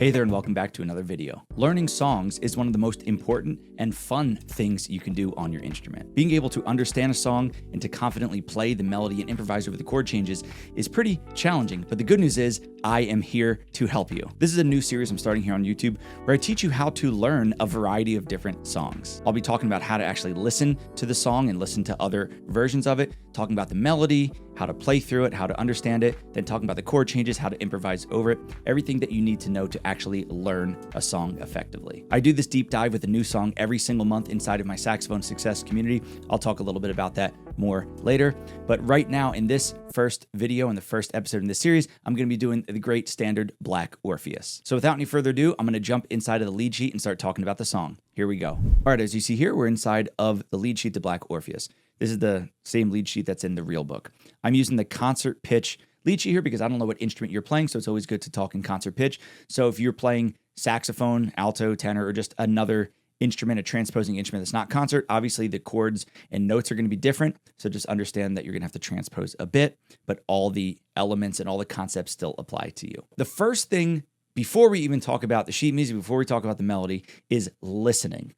Hey there and welcome back to another video. Learning songs is one of the most important and fun things you can do on your instrument. Being able to understand a song and to confidently play the melody and improvise over the chord changes is pretty challenging, but the good news is I am here to help you. This is a new series I'm starting here on YouTube where I teach you how to learn a variety of different songs. I'll be talking about how to actually listen to the song and listen to other versions of it, talking about the melody, how to play through it, how to understand it, then talking about the chord changes, how to improvise over it, everything that you need to know to actually learn a song effectively. I do this deep dive with a new song every single month inside of my Saxophone Success Community. I'll talk a little bit about that more later, but right now in this first video and the first episode in this series, I'm going to be doing the great standard Black Orpheus. So without any further ado, I'm going to jump inside of the lead sheet and start talking about the song. Here we go. All right, as you see here, we're inside of the lead sheet to Black Orpheus. This is the same lead sheet that's in the real book. I'm using the concert pitch lead sheet here because I don't know what instrument you're playing, so it's always good to talk in concert pitch. So if you're playing saxophone, alto, tenor, or just another instrument, a transposing instrument that's not concert, obviously the chords and notes are going to be different. So just understand that you're going to have to transpose a bit, but all the elements and all the concepts still apply to you. The first thing, before we even talk about the sheet music, before we talk about the melody, is listening.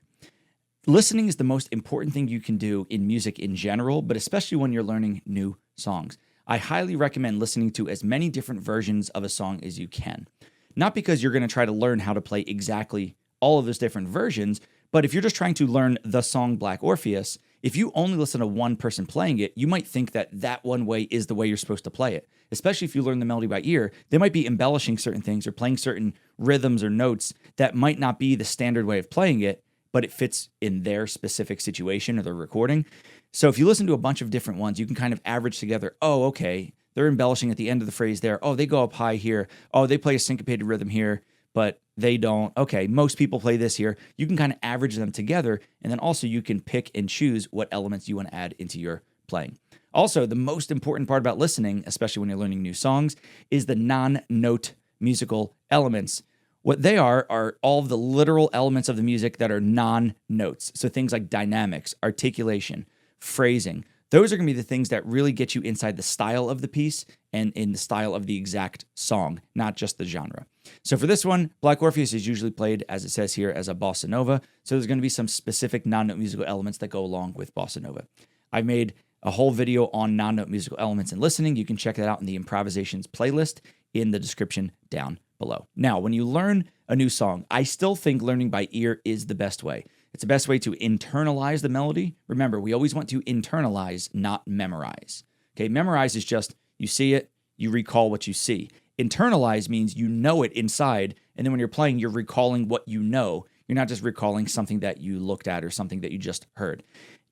Listening is the most important thing you can do in music in general, but especially when you're learning new songs. I highly recommend listening to as many different versions of a song as you can. Not because you're going to try to learn how to play exactly all of those different versions, but if you're just trying to learn the song Black Orpheus, if you only listen to one person playing it, you might think that that one way is the way you're supposed to play it. Especially if you learn the melody by ear, they might be embellishing certain things or playing certain rhythms or notes that might not be the standard way of playing it, but it fits in their specific situation or their recording. So if you listen to a bunch of different ones, you can kind of average together, oh, okay, they're embellishing at the end of the phrase there. Oh, they go up high here. Oh, they play a syncopated rhythm here, but they don't. Okay, most people play this here. You can kind of average them together, and then also you can pick and choose what elements you want to add into your playing. Also, the most important part about listening, especially when you're learning new songs, is the non-note musical elements. What they are all of the literal elements of the music that are non-notes. So things like dynamics, articulation, phrasing. Those are going to be the things that really get you inside the style of the piece and in the style of the exact song, not just the genre. So for this one, Black Orpheus is usually played, as it says here, as a bossa nova. So there's going to be some specific non-note musical elements that go along with bossa nova. I've made a whole video on non-note musical elements and listening. You can check that out in the Improvisations playlist in the description down below. Now, when you learn a new song, I still think learning by ear is the best way. It's the best way to internalize the melody. Remember, we always want to internalize, not memorize. Okay, memorize is just you see it, you recall what you see. Internalize means you know it inside, and then when you're playing, you're recalling what you know. You're not just recalling something that you looked at or something that you just heard.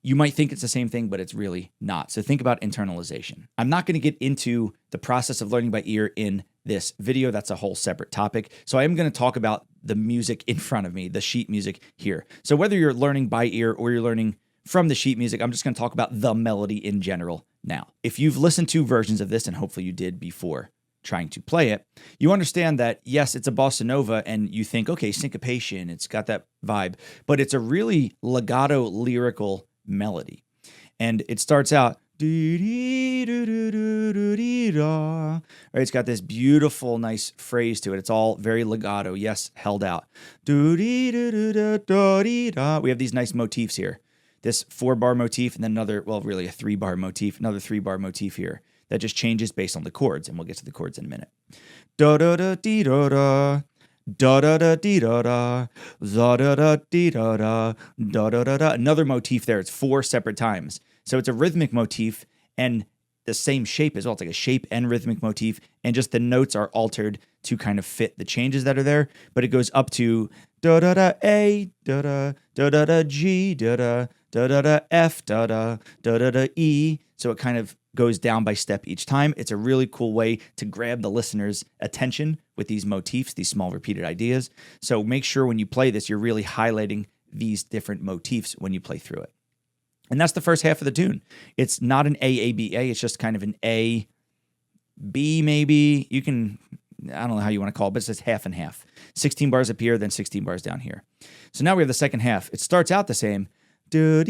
You might think it's the same thing, but it's really not. So think about internalization. I'm not going to get into the process of learning by ear in this video. That's a whole separate topic. So I am going to talk about the music in front of me, the sheet music here. So whether you're learning by ear or you're learning from the sheet music, I'm just going to talk about the melody in general now. If you've listened to versions of this, and hopefully you did before trying to play it, you understand that, yes, it's a bossa nova, and you think, okay, syncopation, it's got that vibe, but it's a really legato lyrical melody. And it starts out, right? It's got this beautiful, nice phrase to it. It's all very legato. Yes, held out. We have these nice motifs here. This 4-bar motif and then another, well, really a 3-bar motif, another 3-bar motif here that just changes based on the chords. And we'll get to the chords in a minute. Da da da dee da da. Da da da dee da da, za da da dee da da, da da da da. Another motif there. It's 4 separate times. So it's a rhythmic motif and the same shape as well. It's like a shape and rhythmic motif, and just the notes are altered to kind of fit the changes that are there. But it goes up to da da da A, da da da da da G, da da da da da F, da da da da da E. So it kind of goes down by step each time. It's a really cool way to grab the listener's attention with these motifs, these small repeated ideas. So make sure when you play this, you're really highlighting these different motifs when you play through it. And that's the first half of the tune. It's not an A-A-B-A. It's just kind of an A-B maybe. You can, I don't know how you want to call it, but it's just half and half. 16 bars up here, then 16 bars down here. So now we have the second half. It starts out the same, and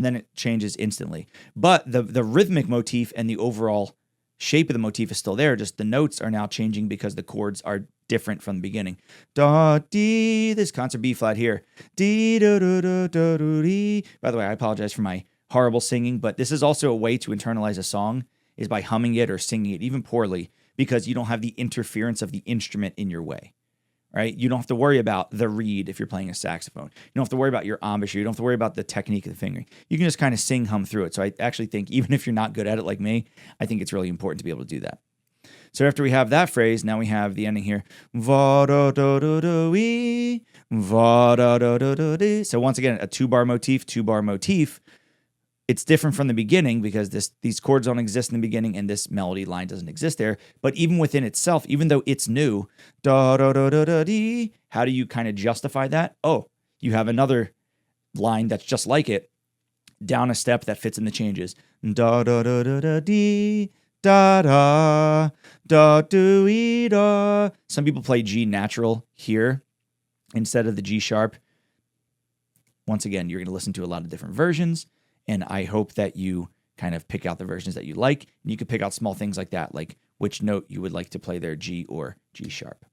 then it changes instantly. But the rhythmic motif and the overall shape of the motif is still there, just the notes are now changing because the chords are different from the beginning. Da, dee, this concert B flat here. Dee, da, da, da, da, da, dee. By the way, I apologize for my horrible singing, but this is also a way to internalize a song is by humming it or singing it, even poorly, because you don't have the interference of the instrument in your way, right? You don't have to worry about the reed if you're playing a saxophone. You don't have to worry about your embouchure. You don't have to worry about the technique of the fingering. You can just kind of sing, hum through it. So I actually think even if you're not good at it like me, I think it's really important to be able to do that. So after we have that phrase, now we have the ending here. Va da da da da wee, va da da da da dee. So once again, a two-bar motif. It's different from the beginning because these chords don't exist in the beginning and this melody line doesn't exist there. But even within itself, even though it's new, da da da da da dee, how do you kind of justify that? Oh, you have another line that's just like it, down a step that fits in the changes. Da da da da da dee, da da da do ee da. Some people play G natural here instead of the G sharp. Once again, you're going to listen to a lot of different versions. And I hope that you kind of pick out the versions that you like. And you can pick out small things like that, like which note you would like to play there, G or G sharp.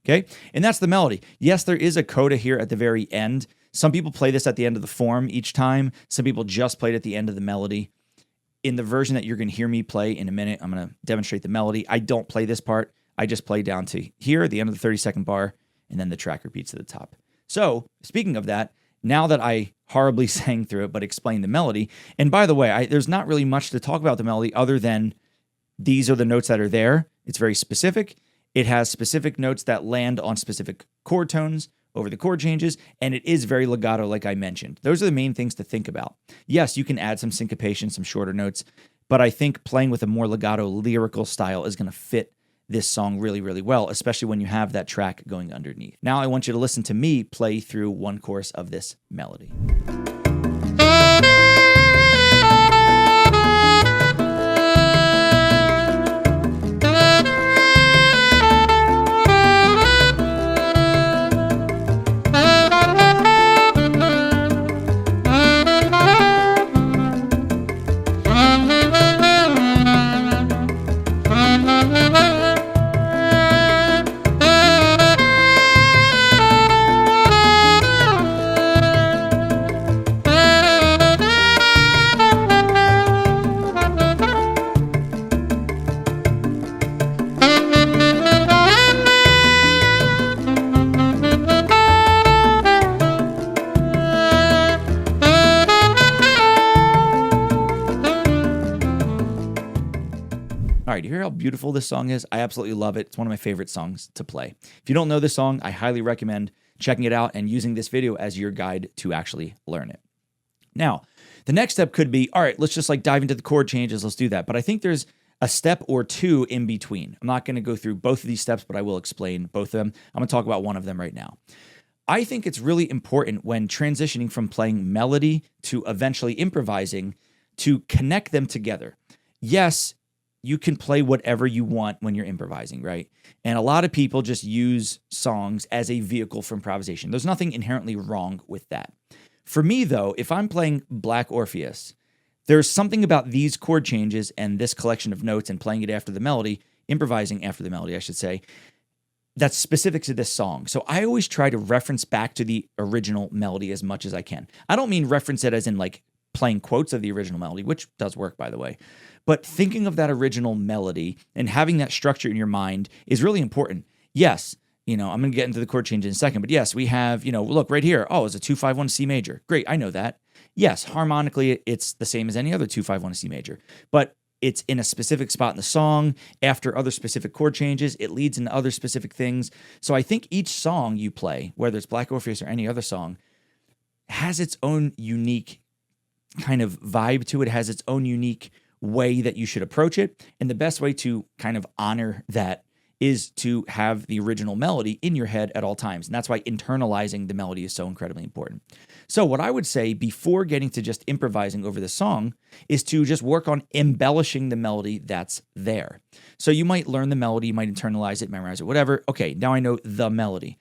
Okay? And that's the melody. Yes, there is a coda here at the very end. Some people play this at the end of the form each time. Some people just play it at the end of the melody. In the version that you're going to hear me play in a minute, I'm going to demonstrate the melody. I don't play this part. I just play down to here, the end of the 30-second bar, and then the track repeats to the top. So, speaking of that, now that I horribly sang through it, but explained the melody, and by the way, there's not really much to talk about the melody other than these are the notes that are there. It's very specific. It has specific notes that land on specific chord tones over the chord changes, and it is very legato, like I mentioned. Those are the main things to think about. Yes, you can add some syncopation, some shorter notes, but I think playing with a more legato lyrical style is going to fit this song really, really well, especially when you have that track going underneath. Now I want you to listen to me play through one chorus of this melody. All right, you hear how beautiful this song is? I absolutely love it. It's one of my favorite songs to play. If you don't know this song, I highly recommend checking it out and using this video as your guide to actually learn it. Now, the next step could be, all right, let's just like dive into the chord changes. Let's do that. But I think there's a step or two in between. I'm not going to go through both of these steps, but I will explain both of them. I'm going to talk about one of them right now. I think it's really important when transitioning from playing melody to eventually improvising to connect them together. Yes, you can play whatever you want when you're improvising, right? And a lot of people just use songs as a vehicle for improvisation. There's nothing inherently wrong with that. For me, though, if I'm playing Black Orpheus, there's something about these chord changes and this collection of notes and playing it after the melody, improvising after the melody, I should say, that's specific to this song. So I always try to reference back to the original melody as much as I can. I don't mean reference it as in like playing quotes of the original melody, which does work, by the way. But thinking of that original melody and having that structure in your mind is really important. Yes, I'm going to get into the chord change in a second, but yes, we have, look right here. Oh, it's a 2-5-1 C major. Great, I know that. Yes, harmonically, it's the same as any other 2-5-1 C major, but it's in a specific spot in the song. After other specific chord changes, it leads into other specific things. So I think each song you play, whether it's Black Orpheus or any other song, has its own unique kind of vibe to it, has its own unique way that you should approach it. And the best way to kind of honor that is to have the original melody in your head at all times. And that's why internalizing the melody is so incredibly important. So what I would say before getting to just improvising over the song is to just work on embellishing the melody that's there. So you might learn the melody, you might internalize it, memorize it, whatever. Okay, now I know the melody.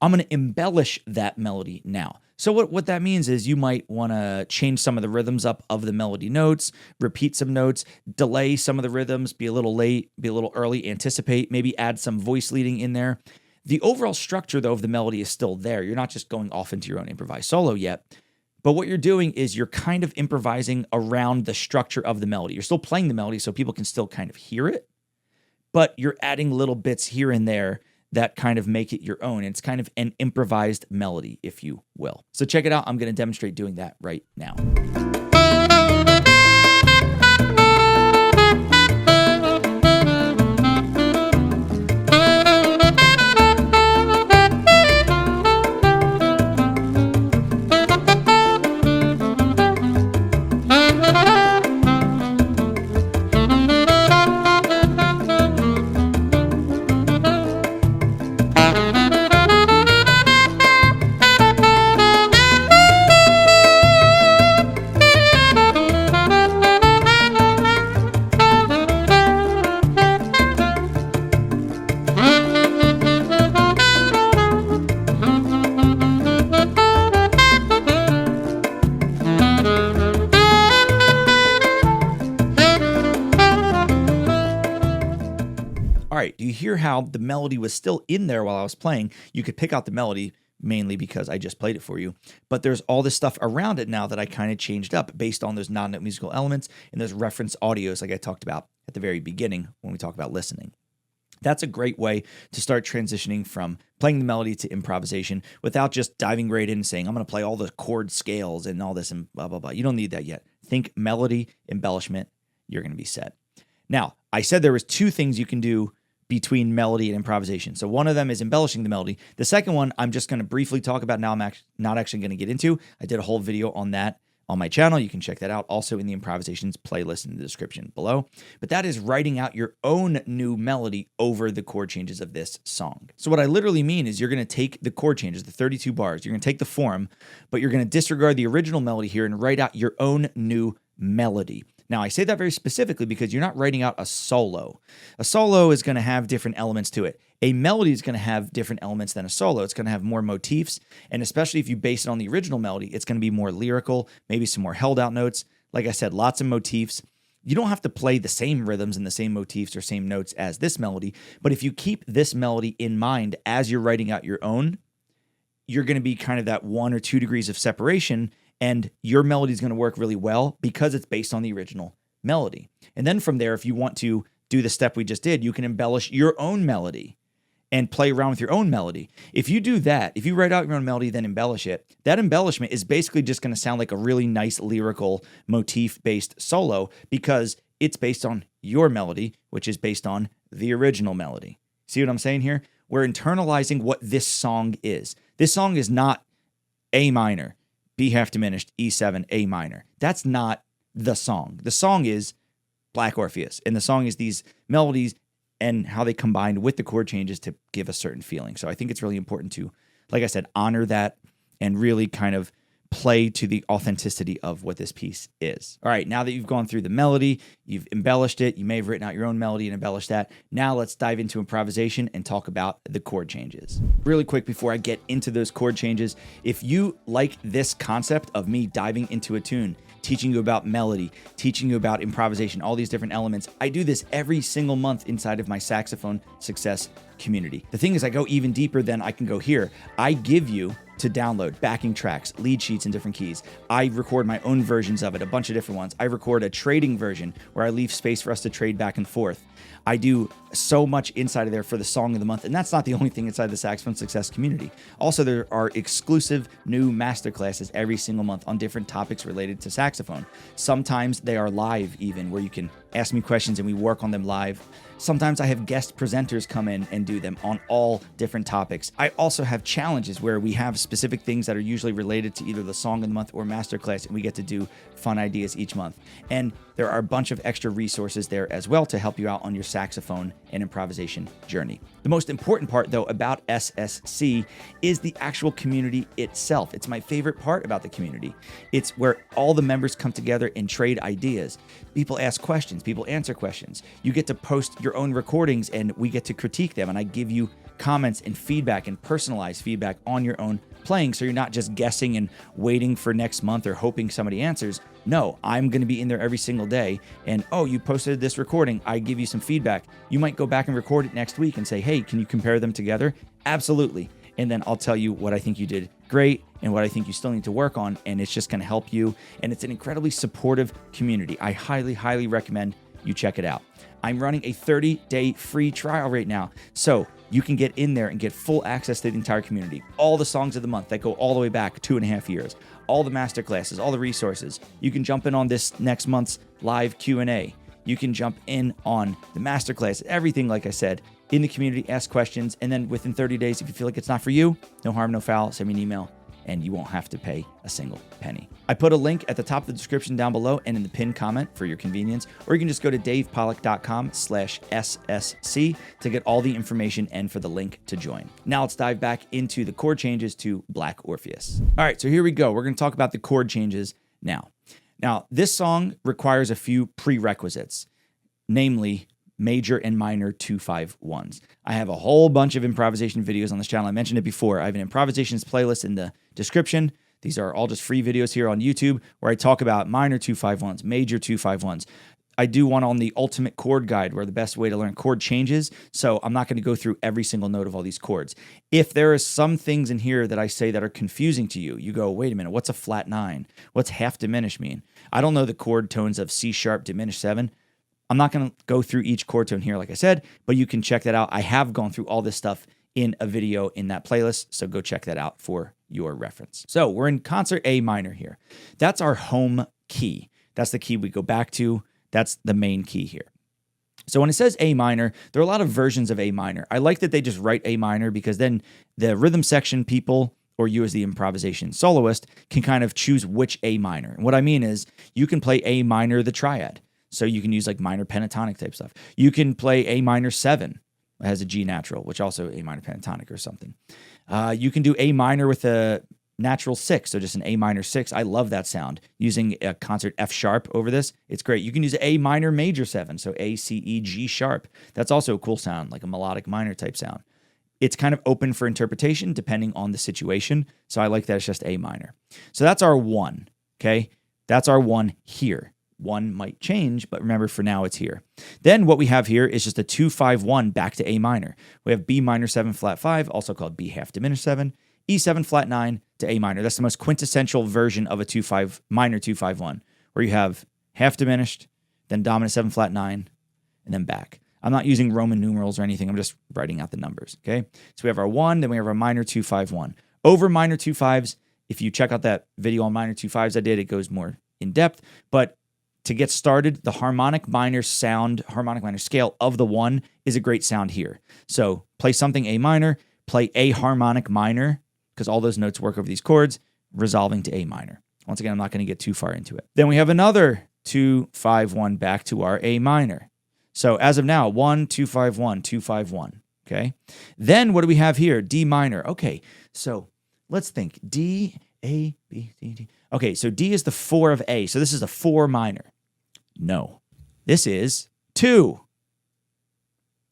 I'm going to embellish that melody now. So what that means is you might want to change some of the rhythms up of the melody notes, repeat some notes, delay some of the rhythms, be a little late, be a little early, anticipate, maybe add some voice leading in there. The overall structure, though, of the melody is still there. You're not just going off into your own improvised solo yet. But what you're doing is you're kind of improvising around the structure of the melody. You're still playing the melody so people can still kind of hear it, but you're adding little bits here and there that kind of make it your own. It's kind of an improvised melody, if you will. So check it out. I'm going to demonstrate doing that right now. All right, do you hear how the melody was still in there while I was playing? You could pick out the melody mainly because I just played it for you, but there's all this stuff around it now that I kind of changed up based on those non-note musical elements and those reference audios like I talked about at the very beginning when we talk about listening. That's a great way to start transitioning from playing the melody to improvisation without just diving right in and saying, I'm going to play all the chord scales and all this and blah, blah, blah. You don't need that yet. Think melody, embellishment, you're going to be set. Now, I said there was two things you can do between melody and improvisation. So one of them is embellishing the melody. The second one, I'm just going to briefly talk about now. I'm not actually going to get into. I did a whole video on that on my channel. You can check that out also in the improvisations playlist in the description below. But that is writing out your own new melody over the chord changes of this song. So what I literally mean is you're going to take the chord changes, the 32 bars, you're going to take the form, but you're going to disregard the original melody here and write out your own new melody. Now, I say that very specifically because you're not writing out a solo. A solo is going to have different elements to it. A melody is going to have different elements than a solo. It's going to have more motifs, and especially if you base it on the original melody, it's going to be more lyrical, maybe some more held out notes. Like I said, lots of motifs. You don't have to play the same rhythms and the same motifs or same notes as this melody, but if you keep this melody in mind as you're writing out your own, you're going to be kind of that 1 or 2 degrees of separation, and your melody is going to work really well because it's based on the original melody. And then from there, if you want to do the step we just did, you can embellish your own melody and play around with your own melody. If you do that, if you write out your own melody, then embellish it, that embellishment is basically just going to sound like a really nice lyrical motif-based solo because it's based on your melody, which is based on the original melody. See what I'm saying here? We're internalizing what this song is. This song is not A minor, B half diminished, E7, A minor. That's not the song. The song is Black Orpheus, and the song is these melodies and how they combine with the chord changes to give a certain feeling. So I think it's really important to, like I said, honor that and really kind of play to the authenticity of what this piece is. All right, now that you've gone through the melody, you've embellished it, you may have written out your own melody and embellished that. Now let's dive into improvisation and talk about the chord changes. Really quick before I get into those chord changes, if you like this concept of me diving into a tune, teaching you about melody, teaching you about improvisation, all these different elements, I do this every single month inside of my Saxophone Success Community. The thing is, I go even deeper than I can go here. I give you to download backing tracks, lead sheets in different keys. I record my own versions of it, a bunch of different ones. I record a trading version where I leave space for us to trade back and forth. I do so much inside of there for the song of the month, and that's not the only thing inside the Saxophone Success Community. Also, there are exclusive new masterclasses every single month on different topics related to saxophone. Sometimes they are live even, where you can ask me questions and we work on them live. Sometimes I have guest presenters come in and do them on all different topics. I also have challenges where we have specific things that are usually related to either the song of the month or masterclass, and we get to do fun ideas each month. And there are a bunch of extra resources there as well to help you out on your saxophone and improvisation journey. The most important part, though, about SSC is the actual community itself. It's my favorite part about the community. It's where all the members come together and trade ideas. People ask questions, people answer questions. You get to post your own recordings and we get to critique them, and I give you comments and feedback and personalized feedback on your own playing, so you're not just guessing and waiting for next month or hoping somebody answers. No, I'm going to be in there every single day. And, oh, you posted this recording. I give you some feedback. You might go back and record it next week and say, hey, can you compare them together? Absolutely. And then I'll tell you what I think you did great and what I think you still need to work on. And it's just going to help you. And it's an incredibly supportive community. I highly, highly recommend you check it out. I'm running a 30-day free trial right now. So you can get in there and get full access to the entire community. All the songs of the month that go all the way back 2.5 years. All the masterclasses, all the resources. You can jump in on this next month's live Q&A. You can jump in on the masterclass, everything, like I said, in the community, ask questions. And then within 30 days, if you feel like it's not for you, no harm, no foul, send me an email and you won't have to pay a single penny. I put a link at the top of the description down below and in the pinned comment for your convenience, or you can just go to davepollack.com/SSC to get all the information and for the link to join. Now let's dive back into the chord changes to Black Orpheus. All right, so here we go. We're going to talk about the chord changes now. Now, this song requires a few prerequisites, namely major and minor 2-5-1s. I have a whole bunch of improvisation videos on this channel. I mentioned it before. I have an improvisations playlist in the description. These are all just free videos here on YouTube where I talk about minor 2-5-1s, major 2-5-1s. I do one on the ultimate chord guide where the best way to learn chord changes. So I'm not going to go through every single note of all these chords. If there are some things in here that I say that are confusing to you, you go, wait a minute, what's a flat 9? What's half diminished mean? I don't know the chord tones of C sharp diminished 7. I'm not going to go through each chord tone here, like I said, but you can check that out. I have gone through all this stuff in a video in that playlist, so go check that out for your reference. So we're in concert A minor here. That's our home key. That's the key we go back to. That's the main key here. So when it says A minor, there are a lot of versions of A minor. I like that they just write A minor because then the rhythm section people, or you as the improvisation soloist, can kind of choose which A minor. And what I mean is you can play A minor the triad. So you can use like minor pentatonic type stuff. You can play A minor 7. It has a G natural, which also A minor pentatonic or something. You can do A minor with a natural 6, so just an A minor 6. I love that sound. Using a concert F sharp over this, it's great. You can use A minor major 7, so A, C, E, G sharp. That's also a cool sound, like a melodic minor type sound. It's kind of open for interpretation depending on the situation, so I like that it's just A minor. So that's our 1, okay? That's our 1 here. 1 might change, but remember for now it's here. Then what we have here is just a 2-5-1 back to A minor. We have B minor 7 flat 5, also called B half diminished 7, E7 flat 9 to A minor. That's the most quintessential version of a minor 2-5-1, where you have half diminished, then dominant 7 flat 9, and then back. I'm not using Roman numerals or anything. I'm just writing out the numbers, okay? So we have our 1, then we have our minor 2-5-1. Over minor 2-5s, if you check out that video on minor 2-5s I did, it goes more in depth, but to get started, the harmonic minor scale of the 1 is a great sound here. So play something A minor, play A harmonic minor, because all those notes work over these chords, resolving to A minor. Once again, I'm not going to get too far into it. Then we have another 2-5-1 back to our A minor. So as of now, 1-2-5-1, 2-5-1, okay? Then what do we have here? D minor. Okay, so let's think. D, A, B, C, D. Okay, so D is the 4 of A. So this is a 4 minor. No, this is 2.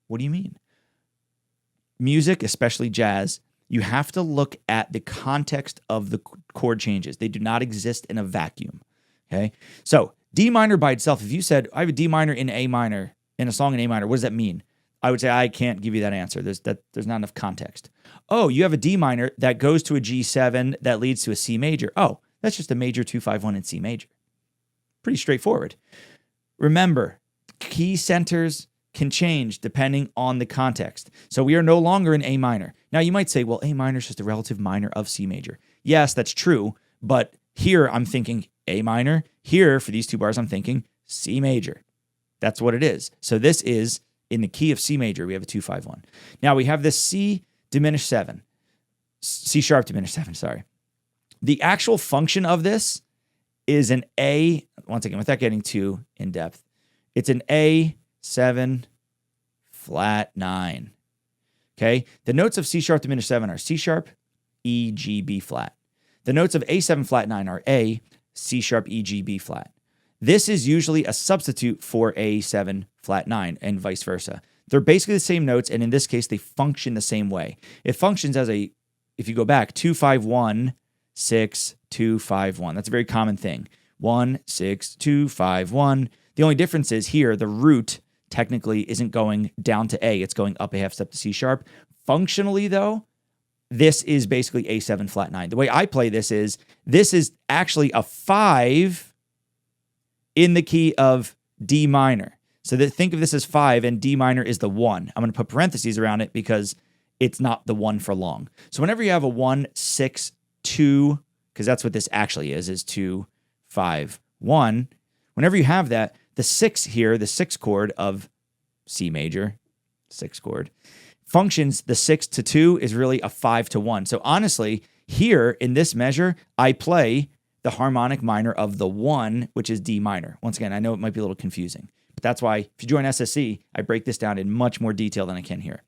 What do you mean? Music, especially jazz, you have to look at the context of the chord changes. They do not exist in a vacuum, okay? So D minor by itself, if you said, I have a D minor in A minor, in a song in A minor, what does that mean? I would say, I can't give you that answer. There's not enough context. Oh, you have a D minor that goes to a G7 that leads to a C major. Oh, that's just a major 2-5-1 in C major. Pretty straightforward. Remember, key centers can change depending on the context. So we are no longer in A minor. Now you might say, well, A minor is just a relative minor of C major. Yes, that's true, but here I'm thinking A minor. Here, for these 2 bars, I'm thinking C major. That's what it is. So this is in the key of C major, we have a 2-5-1. Now we have this C diminished 7, C sharp diminished 7, sorry. The actual function of this is an A, once again, without getting too in depth, it's an A7 flat 9. Okay? The notes of C sharp diminished 7 are C sharp, E, G, B flat. The notes of A7 flat 9 are A, C sharp, E, G, B flat. This is usually a substitute for A7 flat 9 and vice versa. They're basically the same notes, and in this case, they function the same way. It functions as a if you go back, 2, 5, 1, 6, 2, 5, 1. That's a very common thing. 1, 6, 2, 5, 1. The only difference is here, the root technically isn't going down to A. It's going up a half step to C sharp. Functionally, though, this is basically A7 flat 9. The way I play this is actually a 5 in the key of D minor. So think of this as 5, and D minor is the 1. I'm going to put parentheses around it because it's not the 1 for long. So whenever you have a 1, 6, 2, because that's what this actually is 2, 5, 1. Whenever you have that, the 6 here, the 6 chord of C major, 6 chord, functions, the 6 to 2 is really a 5 to 1. So honestly, here in this measure, I play the harmonic minor of the 1, which is D minor. Once again, I know it might be a little confusing, but that's why if you join SSC, I break this down in much more detail than I can here.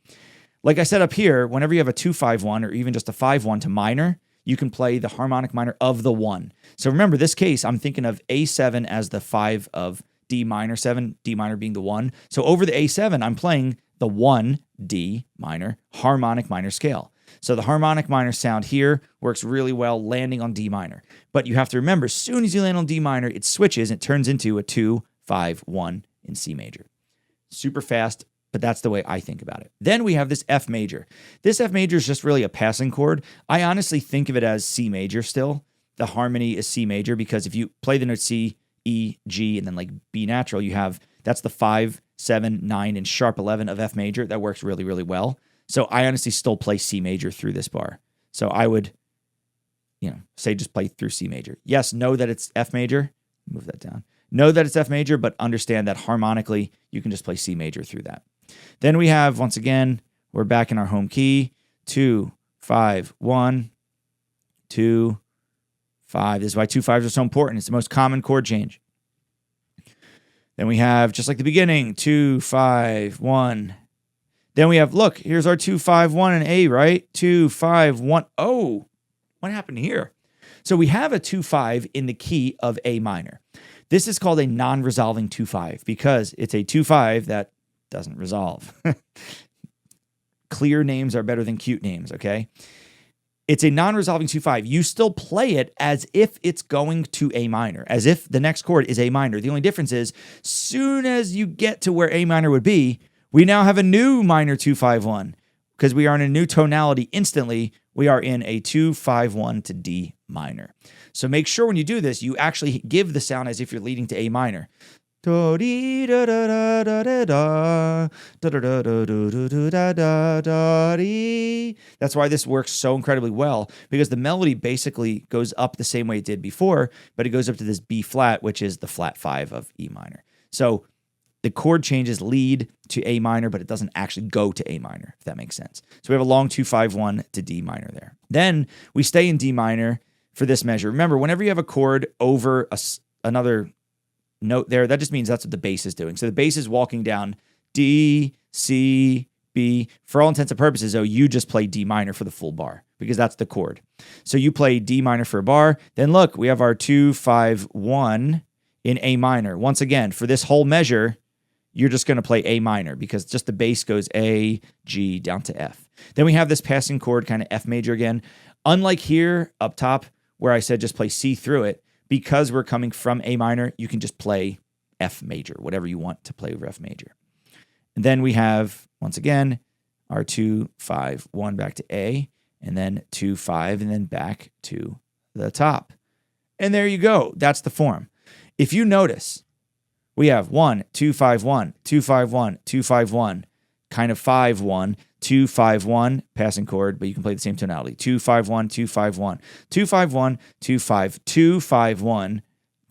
Like I said up here, whenever you have a 2-5-1 or even just a 5-1 to minor, you can play the harmonic minor of the 1. So remember, this case, I'm thinking of A7 as the 5 of D minor 7, D minor being the 1. So over the A7, I'm playing the 1 D minor harmonic minor scale. So the harmonic minor sound here works really well landing on D minor. But you have to remember, as soon as you land on D minor, it switches and it turns into a 2-5-1 in C major. Super fast, but that's the way I think about it. Then we have this F major. This F major is just really a passing chord. I honestly think of it as C major still. The harmony is C major because if you play the note C, E, G, and then like B natural, that's the 5, 7, 9, and sharp 11 of F major. That works really, really well. So I honestly still play C major through this bar. So I would, say just play through C major. Yes, know that it's F major. Move that down. Know that it's F major, but understand that harmonically, you can just play C major through that. Then we have, once again, we're back in our home key. 2, 5, 1, 2, 5. This is why 2 5s are so important. It's the most common chord change. Then we have, just like the beginning, 2, 5, 1. Then we have, look, here's our 2, 5, 1 and A, right? 2, 5, 1. Oh, what happened here? So we have a 2, 5 in the key of A minor. This is called a non-resolving 2, 5 because it's a 2, 5 that doesn't resolve. Clear names are better than cute names, okay? It's a non-resolving 2, 5. You still play it as if it's going to A minor, as if the next chord is A minor. The only difference is, soon as you get to where A minor would be, we now have a new minor 2, 5, 1. Because we are in a new tonality instantly, we are in a 2, 5, 1 to D minor. So make sure when you do this, you actually give the sound as if you're leading to A minor. That's why this works so incredibly well, because the melody basically goes up the same way it did before, but it goes up to this B flat, which is the flat 5 of E minor. So the chord changes lead to A minor, but it doesn't actually go to A minor, if that makes sense. So we have a long 2, 5, 1 to D minor there. Then we stay in D minor for this measure. Remember, whenever you have a chord over another note there, that just means that's what the bass is doing. So the bass is walking down D, C, B. For all intents and purposes, though, you just play D minor for the full bar because that's the chord. So you play D minor for a bar. Then look, we have our 2, 5, 1 in A minor. Once again, for this whole measure, you're just going to play A minor because just the bass goes A, G, down to F. Then we have this passing chord, kind of F major again. Unlike here up top where I said just play C through it, because we're coming from A minor, you can just play F major, whatever you want to play over F major. And then we have, once again, our 2, 5, 1 back to A, and then 2, 5, and then back to the top. And there you go. That's the form. If you notice, we have 1, 2, 5, 1, 2, 5, 1, 2, 5, 1, kind of 5, 1, 2, 5, 1, passing chord, but you can play the same tonality. 2, 5, 1, 2, 5, 1, 2, 5, 1, 2, 5, 2, 5, 1,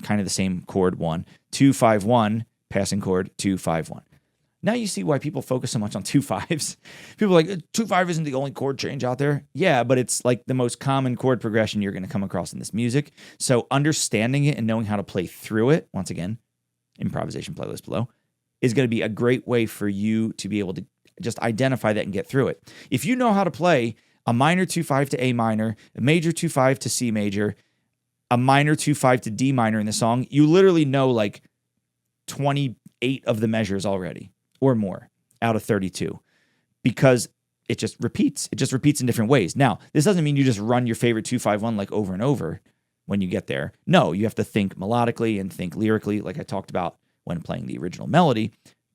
kind of the same chord, 1, 2, 5, 1, passing chord, 2, 5, 1. Now you see why people focus so much on 2 5s. People are like, 2 5 isn't the only chord change out there. Yeah, but it's like the most common chord progression you're going to come across in this music. So understanding it and knowing how to play through it, once again, improvisation playlist below, is going to be a great way for you to be able to just identify that and get through it. If you know how to play a minor 2 5 to A minor, a major 2 5 to C major, a minor 2 5 to D minor in the song, you literally know like 28 of the measures already or more out of 32. Because it just repeats. It just repeats in different ways. Now, this doesn't mean you just run your favorite 2-5-1 like over and over when you get there. No, you have to think melodically and think lyrically, like I talked about when playing the original melody.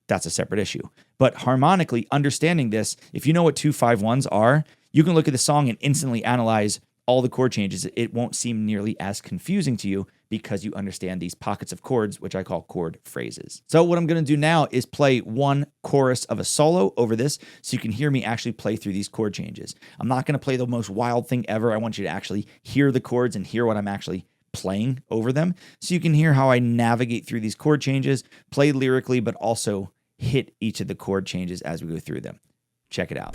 That's a separate issue. But harmonically, understanding this, if you know what 2-5-1s are, you can look at the song and instantly analyze all the chord changes. It won't seem nearly as confusing to you because you understand these pockets of chords, which I call chord phrases. So what I'm going to do now is play one chorus of a solo over this so you can hear me actually play through these chord changes. I'm not going to play the most wild thing ever. I want you to actually hear the chords and hear what I'm actually playing over them so you can hear how I navigate through these chord changes, play lyrically, but also hit each of the chord changes as we go through them. Check it out.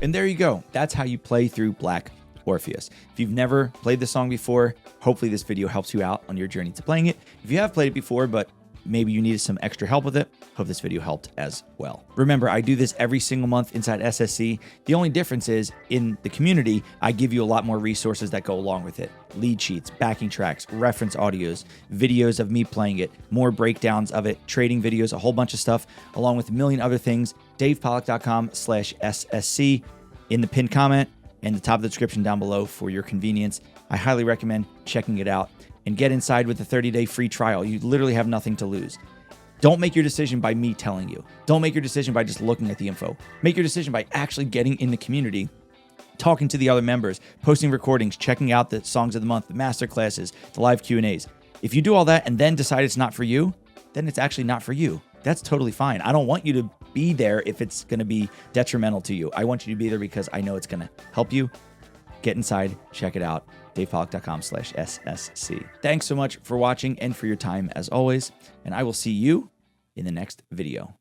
And there you go. That's how you play through Black Orpheus. If you've never played this song before, hopefully this video helps you out on your journey to playing it. If you have played it before, but maybe you needed some extra help with it, hope this video helped as well. Remember, I do this every single month inside SSC. The only difference is in the community, I give you a lot more resources that go along with it. Lead sheets, backing tracks, reference audios, videos of me playing it, more breakdowns of it, trading videos, a whole bunch of stuff, along with a million other things. DavePollack.com/SSC in the pinned comment and the top of the description down below for your convenience. I highly recommend checking it out and get inside with a 30-day free trial. You literally have nothing to lose. Don't make your decision by me telling you. Don't make your decision by just looking at the info. Make your decision by actually getting in the community, talking to the other members, posting recordings, checking out the songs of the month, the master classes, the live Q&As. If you do all that and then decide it's not for you, then it's actually not for you. That's totally fine. I don't want you to be there if it's going to be detrimental to you. I want you to be there because I know it's going to help you. Get inside, check it out. DavePollack.com/SSC. Thanks so much for watching and for your time as always, and I will see you in the next video.